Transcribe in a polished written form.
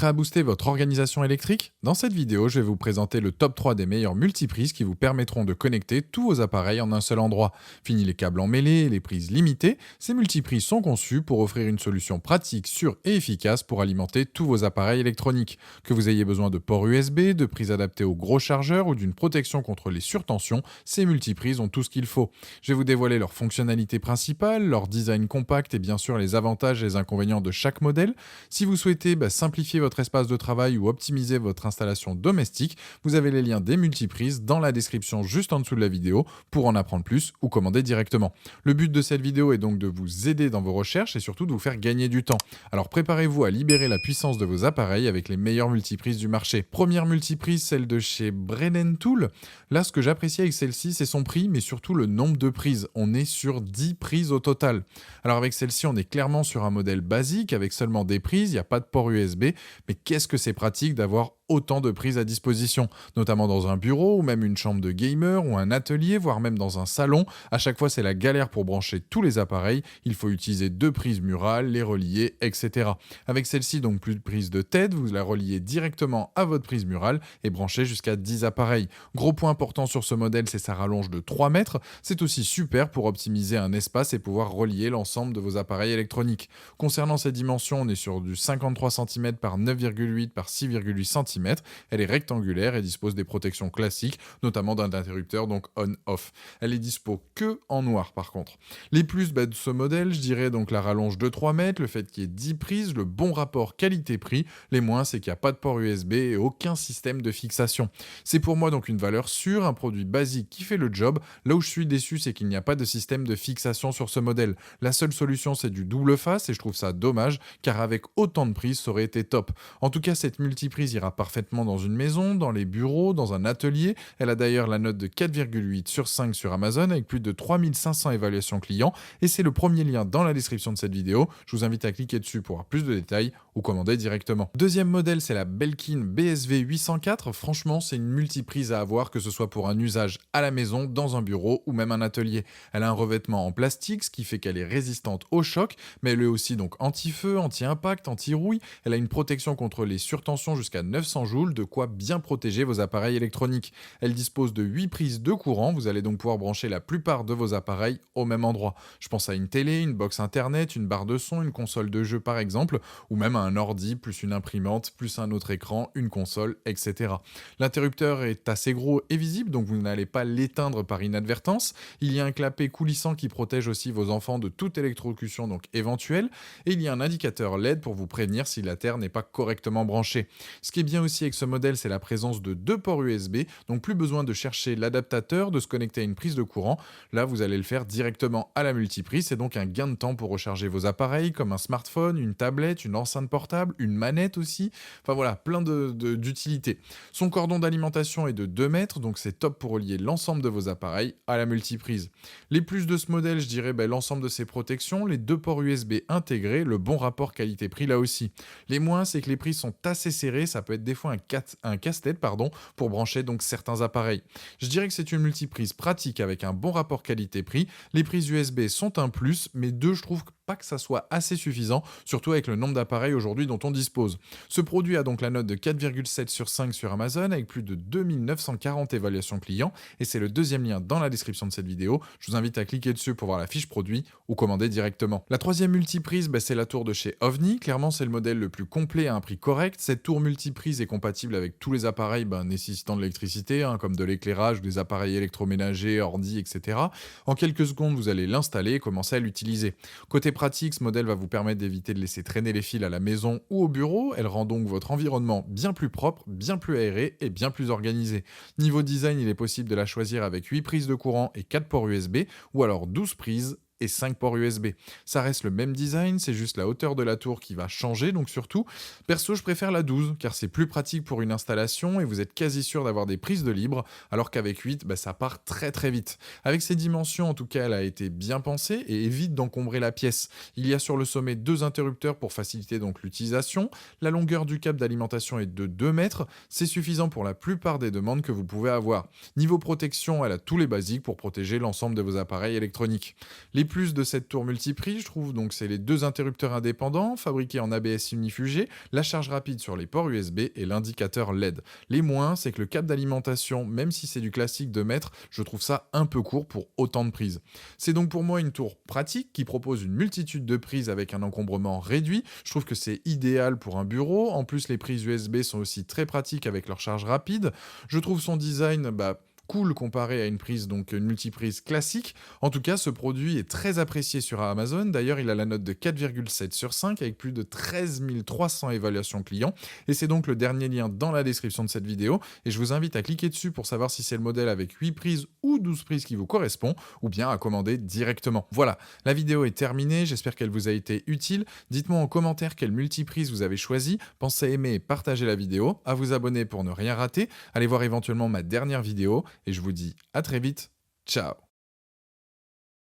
Prêt à booster votre organisation électrique? Dans cette vidéo, je vais vous présenter le top 3 des meilleures multiprises qui vous permettront de connecter tous vos appareils en un seul endroit. Fini les câbles emmêlés et les prises limitées, ces multiprises sont conçues pour offrir une solution pratique, sûre et efficace pour alimenter tous vos appareils électroniques. Que vous ayez besoin de ports USB, de prises adaptées aux gros chargeurs ou d'une protection contre les surtensions, ces multiprises ont tout ce qu'il faut. Je vais vous dévoiler leurs fonctionnalités principales, leur design compact et bien sûr les avantages et les inconvénients de chaque modèle. Si vous souhaitez simplifier votre espace de travail ou optimiser votre installation domestique, vous avez les liens des multiprises dans la description juste en dessous de la vidéo pour en apprendre plus ou commander directement. Le but de cette vidéo est donc de vous aider dans vos recherches et surtout de vous faire gagner du temps. Alors préparez-vous à libérer la puissance de vos appareils avec les meilleures multiprises du marché. Première multiprise, celle de chez Brennan Tool. Là, ce que j'apprécie avec celle-ci, c'est son prix, mais surtout le nombre de prises. On est sur 10 prises au total. Alors avec celle-ci, on est clairement sur un modèle basique avec seulement des prises, il n'y a pas de port USB, mais qu'est-ce que c'est pratique d'avoir autant de prises à disposition, notamment dans un bureau ou même une chambre de gamer ou un atelier, voire même dans un salon. À chaque fois, c'est la galère pour brancher tous les appareils. Il faut utiliser deux prises murales, les relier, etc. Avec celle-ci, donc plus de prise de tête, vous la reliez directement à votre prise murale et branchez jusqu'à 10 appareils. Gros point important sur ce modèle, c'est sa rallonge de 3 mètres. C'est aussi super pour optimiser un espace et pouvoir relier l'ensemble de vos appareils électroniques. Concernant ses dimensions, on est sur du 53 cm par 9,8 par 6,8 cm. Elle est rectangulaire et dispose des protections classiques, notamment d'un interrupteur donc on-off. Elle est dispo que en noir par contre. Les plus de ce modèle, je dirais donc la rallonge de 3 mètres, le fait qu'il y ait 10 prises, le bon rapport qualité-prix. Les moins, c'est qu'il n'y a pas de port USB et aucun système de fixation. C'est pour moi donc une valeur sûre, un produit basique qui fait le job. Là où je suis déçu, c'est qu'il n'y a pas de système de fixation sur ce modèle. La seule solution, c'est du double face et je trouve ça dommage, car avec autant de prises, ça aurait été top. En tout cas, cette multiprise ira parfaitement dans une maison, dans les bureaux, dans un atelier. Elle a d'ailleurs la note de 4,8 sur 5 sur Amazon avec plus de 3500 évaluations clients et c'est le premier lien dans la description de cette vidéo. Je vous invite à cliquer dessus pour avoir plus de détails ou commander directement. Deuxième modèle, c'est la Belkin BSV 804. Franchement, c'est une multiprise à avoir, que ce soit pour un usage à la maison, dans un bureau ou même un atelier. Elle a un revêtement en plastique, ce qui fait qu'elle est résistante au choc, mais elle est aussi donc anti-feu, anti-impact, anti-rouille. Elle a une protection contre les surtensions jusqu'à 900 joules, de quoi bien protéger vos appareils électroniques. Elle dispose de 8 prises de courant, vous allez donc pouvoir brancher la plupart de vos appareils au même endroit. Je pense à une télé, une box internet, une barre de son, une console de jeu par exemple, ou même à un ordi, plus une imprimante, plus un autre écran, une console, etc. L'interrupteur est assez gros et visible, donc vous n'allez pas l'éteindre par inadvertance. Il y a un clapet coulissant qui protège aussi vos enfants de toute électrocution donc éventuelle, et il y a un indicateur LED pour vous prévenir si la terre n'est pas correctement branchée. Ce qui est bien aussi avec ce modèle, c'est la présence de deux ports USB, donc plus besoin de chercher l'adaptateur, de se connecter à une prise de courant. Là, vous allez le faire directement à la multiprise, c'est donc un gain de temps pour recharger vos appareils comme un smartphone, une tablette, une enceinte portable, une manette aussi. Enfin voilà, plein d'utilités. Son cordon d'alimentation est de 2 mètres, donc c'est top pour relier l'ensemble de vos appareils à la multiprise. Les plus de ce modèle, je dirais l'ensemble de ses protections, les deux ports USB intégrés, le bon rapport qualité-prix là aussi. Les moins, c'est que les prises sont assez serrées, ça peut être des fois un casse-tête pour brancher donc certains appareils. Je dirais que c'est une multiprise pratique avec un bon rapport qualité-prix. Les prises USB sont un plus, mais deux, je trouve pas que ça soit assez suffisant, surtout avec le nombre d'appareils aujourd'hui dont on dispose. Ce produit a donc la note de 4,7 sur 5 sur Amazon avec plus de 2940 évaluations clients et c'est le deuxième lien dans la description de cette vidéo. Je vous invite à cliquer dessus pour voir la fiche produit ou commander directement. La troisième multiprise, c'est la tour de chez OVNI. Clairement, c'est le modèle le plus complet à un prix correct. Cette tour multiprise est compatible avec tous les appareils nécessitant de l'électricité, comme de l'éclairage ou des appareils électroménagers, ordi, etc. En quelques secondes, vous allez l'installer et commencer à l'utiliser. Côté pratique, ce modèle va vous permettre d'éviter de laisser traîner les fils à la maison ou au bureau. Elle rend donc votre environnement bien plus propre, bien plus aéré et bien plus organisé. Niveau design, il est possible de la choisir avec 8 prises de courant et 4 ports USB ou alors 12 prises et 5 ports USB. Ça reste le même design, c'est juste la hauteur de la tour qui va changer, donc surtout. Perso, je préfère la 12, car c'est plus pratique pour une installation et vous êtes quasi sûr d'avoir des prises de libre, alors qu'avec 8, ça part très très vite. Avec ses dimensions, en tout cas, elle a été bien pensée et évite d'encombrer la pièce. Il y a sur le sommet 2 interrupteurs pour faciliter donc l'utilisation. La longueur du câble d'alimentation est de 2 mètres, c'est suffisant pour la plupart des demandes que vous pouvez avoir. Niveau protection, elle a tous les basiques pour protéger l'ensemble de vos appareils électroniques. Les plus de cette tour multiprise, je trouve, donc c'est les 2 interrupteurs indépendants, fabriqués en ABS unifugé, la charge rapide sur les ports USB et l'indicateur LED. Les moins, c'est que le câble d'alimentation, même si c'est du classique de mètre, je trouve ça un peu court pour autant de prises. C'est donc pour moi une tour pratique qui propose une multitude de prises avec un encombrement réduit. Je trouve que c'est idéal pour un bureau. En plus, les prises USB sont aussi très pratiques avec leur charge rapide. Je trouve son design cool comparé à une prise, donc une multiprise classique. En tout cas, ce produit est très apprécié sur Amazon. D'ailleurs, il a la note de 4,7 sur 5 avec plus de 13 300 évaluations clients. Et c'est donc le dernier lien dans la description de cette vidéo. Et je vous invite à cliquer dessus pour savoir si c'est le modèle avec 8 prises ou 12 prises qui vous correspond, ou bien à commander directement. Voilà, la vidéo est terminée. J'espère qu'elle vous a été utile. Dites-moi en commentaire quelle multiprise vous avez choisi. Pensez à aimer et partager la vidéo, à vous abonner pour ne rien rater. Allez voir éventuellement ma dernière vidéo. Et je vous dis à très vite. Ciao!